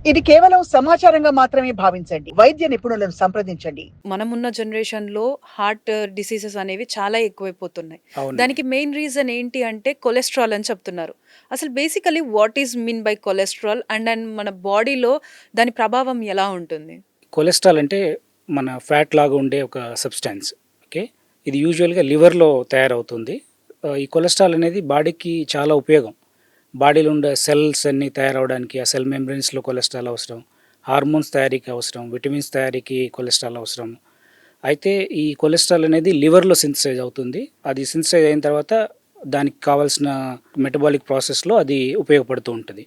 ఇది కేవలం సమాచారంగా మాత్రమే భావించండి. వైద్య నిపుణులను సంప్రదించండి. మనమున్న జనరేషన్‌లో హార్ట్ డిసీజెస్ అనేవి చాలా ఎక్కువైపోతున్నాయి. అవునండి. దానికి మెయిన్ రీజన్ ఏంటి అంటే కొలెస్ట్రాల్ అని చెప్తున్నారు. అసలు basically what is mean by cholesterol and మన బాడీలో దాని ప్రభావం ఎలా ఉంటుంది? కొలెస్ట్రాల్ అంటే మన ఫ్యాట్ లాగా ఉండే ఒక సబ్స్టాన్స్. ఓకే. ఇది యూజువల్‌గా లివర్‌లో తయారవుతుంది. ఈ కొలెస్ట్రాల్ అనేది బాడీకి చాలా ఉపయోగం. బాడీలో ఉండే సెల్స్ అన్నీ తయారవ్వడానికి ఆ సెల్ మెంబ్రెన్స్‌లో కొలెస్ట్రాల్ అవసరం. హార్మోన్స్ తయారీకి అవసరం. విటమిన్స్ తయారీకి కొలెస్ట్రాల్ అవసరం. అయితే ఈ కొలెస్ట్రాల్ అనేది లివర్‌లో సింథసైజ్ అవుతుంది. అది సింథసైజ్ అయిన తర్వాత దానికి కావాల్సిన మెటబాలిక్ ప్రాసెస్‌లో అది ఉపయోగపడుతూ ఉంటది.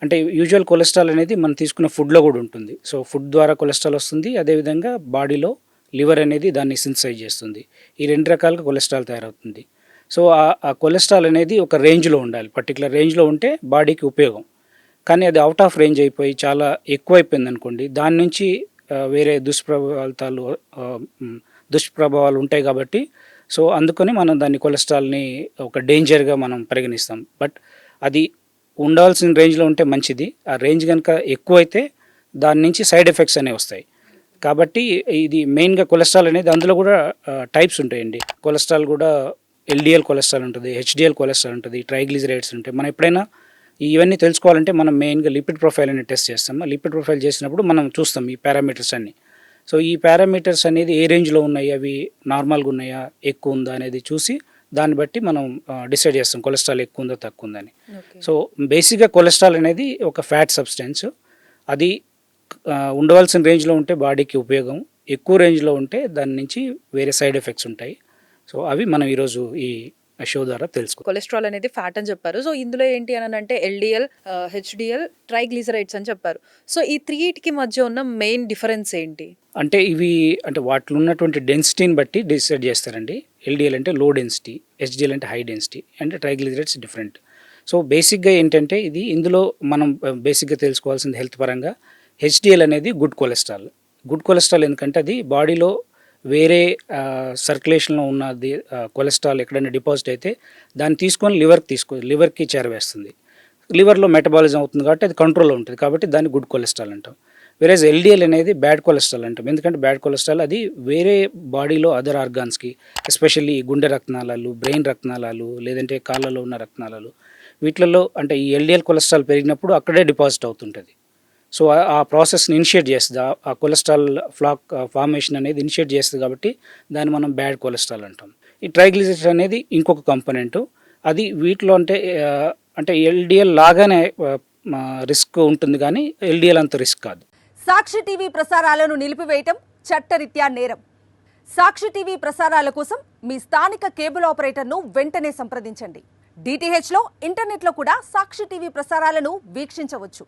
అంటే యూజువల్ కొలెస్ట్రాల్ అనేది మనం తీసుకున్న ఫుడ్‌లో కూడా ఉంటుంది. సో ఫుడ్ ద్వారా కొలెస్ట్రాల్ వస్తుంది. అదేవిధంగా బాడీలో లివర్ అనేది దాన్ని సింథసైజ్ చేస్తుంది. ఈ 2 రకాలుగా కొలెస్ట్రాల్ తయారవుతుంది. సో ఆ కొలెస్ట్రాల్ అనేది ఒక రేంజ్‌లో ఉండాలి. పర్టిక్యులర్ రేంజ్‌లో ఉంటే బాడీకి ఉపయోగం. కానీ అది ఔట్ ఆఫ్ రేంజ్ అయిపోయి చాలా ఎక్కువైపోయిందనుకోండి, దాని నుంచి వేరే దుష్ప్రభావాలు ఉంటాయి కాబట్టి, సో అందుకని మనం దాన్ని కొలెస్ట్రాల్‌ని ఒక డేంజర్‌గా మనం పరిగణిస్తాం. బట్ అది ఉండాల్సిన రేంజ్‌లో ఉంటే మంచిది. ఆ రేంజ్ గనుక ఎక్కువైతే దాని నుంచి సైడ్ ఎఫెక్ట్స్ అనేవి వస్తాయి. కాబట్టి ఇది మెయిన్‌గా కొలెస్ట్రాల్ అనేది అందులో కూడా టైప్స్ ఉంటాయండి. కొలెస్ట్రాల్ కూడా ఎల్‌డిఎల్ కొలెస్ట్రాల్ ఉంటది, హెచ్‌డిఎల్ కొలెస్ట్రాల్ ఉంటది, ట్రైగ్లిజరైడ్స్ ఉంటాయి. మనం ఎప్పుడైనా ఇవన్నీ తెలుసుకోవాలంటే మనం మెయిన్‌గా లిపిడ్ ప్రొఫైల్ అనే టెస్ట్ చేస్తాం. లిపిడ్ ప్రొఫైల్ చేసినప్పుడు మనం చూస్తాం ఈ పారామీటర్స్ అన్నీ. సో ఈ పారామీటర్స్ అనేది ఏ రేంజ్‌లో ఉన్నాయి, అవి నార్మల్‌గా ఉన్నాయా, ఎక్కువ ఉందా అనేది చూసి దాన్ని బట్టి మనం డిసైడ్ చేస్తాం కొలెస్ట్రాల్ ఎక్కువ ఉందా, తక్కువ ఉందని. ఓకే. సో బేసిక్‌గా కొలెస్ట్రాల్ అనేది ఒక ఫ్యాట్ సబ్స్టెన్స్. అది ఉండవలసిన రేంజ్‌లో ఉంటే బాడీకి ఉపయోగం. ఎక్కువ రేంజ్‌లో ఉంటే దాని నుంచి వేరే సైడ్ ఎఫెక్ట్స్ ఉంటాయి. సో అవి మనం ఈరోజు ఈ షో ద్వారా తెలుసుకుందాం. కొలెస్ట్రాల్ అనేది ఫ్యాట్ అని చెప్పారు. సో ఇందులో ఏంటి అనంటే ఎల్‌డిఎల్, హెచ్‌డిఎల్, ట్రైగ్లిజరైడ్స్ అని చెప్పారు. సో ఈ 3కి మధ్య ఉన్న మెయిన్ డిఫరెన్స్ ఏంటి? అంటే ఇవి అంటే వాటిలో ఉన్నటువంటి డెన్సిటీని బట్టి డిసైడ్ చేస్తారండి. ఎల్‌డిఎల్ అంటే లో డెన్సిటీ, హెచ్‌డిఎల్ అంటే high density, and triglycerides different. So బేసిక్‌గా ఏంటంటే ఇందులో మనం బేసిక్‌గా తెలుసుకోవాల్సింది హెల్త్ పరంగా హెచ్‌డిఎల్ అనేది గుడ్ కొలెస్ట్రాల్. గుడ్ కొలెస్ట్రాల్ ఎందుకంటే అది బాడీలో వేరే సర్క్యులేషన్‌లో ఉన్నది కొలెస్ట్రాల్ ఎక్కడైనా డిపాజిట్ అయితే దాన్ని తీసుకొని లివర్‌కి చేరవేస్తుంది. లివర్‌లో మెటబాలిజం అవుతుంది కాబట్టి అది కంట్రోల్‌లో ఉంటుంది. కాబట్టి దాన్ని గుడ్ కొలెస్ట్రాల్ అంటాం. వేరేజ్ ఎల్‌డిఎల్ అనేది బ్యాడ్ కొలెస్ట్రాల్ అంటాం. ఎందుకంటే బ్యాడ్ కొలెస్ట్రాల్ అది వేరే బాడీలో అదర్ ఆర్గాన్స్‌కి, ఎస్పెషల్లీ గుండె రక్తనాళాలు, బ్రెయిన్ రక్తనాళాలు, లేదంటే కాళ్ళలో ఉన్న రక్తనాళాలు, వీటిలలో అంటే ఈ ఎల్‌డిఎల్ కొలెస్ట్రాల్ పెరిగినప్పుడు అక్కడే డిపాజిట్ అవుతుంటది. సో ఆ ప్రాసెస్‌ని ఇనిషియేట్ చేస్తది. ఆ కొలెస్ట్రాల్ ఫార్మేషన్ అనేది ఇనిషియేట్ చేస్తది కాబట్టి దాన్ని మనం బ్యాడ్ కొలెస్ట్రాల్ అంటాం. ఈ ట్రైగ్లిజరైడ్స్ అనేది ఇంకొక కంపోనెంటు. అది వీటిలో అంటే ఎల్‌డిఎల్ లాగానే రిస్క్ ఉంటుంది కానీ ఎల్‌డిఎల్ అంత రిస్క్ కాదు. సాక్షి టీవీ ప్రసారాలను నిలిపివేయటం చట్టరీత్యా నేరం. సాక్షి టీవీ ప్రసారాల కోసం మీ స్థానిక కేబుల్ ఆపరేటర్ను వెంటనే సంప్రదించండి. డిటిహెచ్లో, ఇంటర్నెట్లో కూడా సాక్షి టీవీ ప్రసారాలను వీక్షించవచ్చు.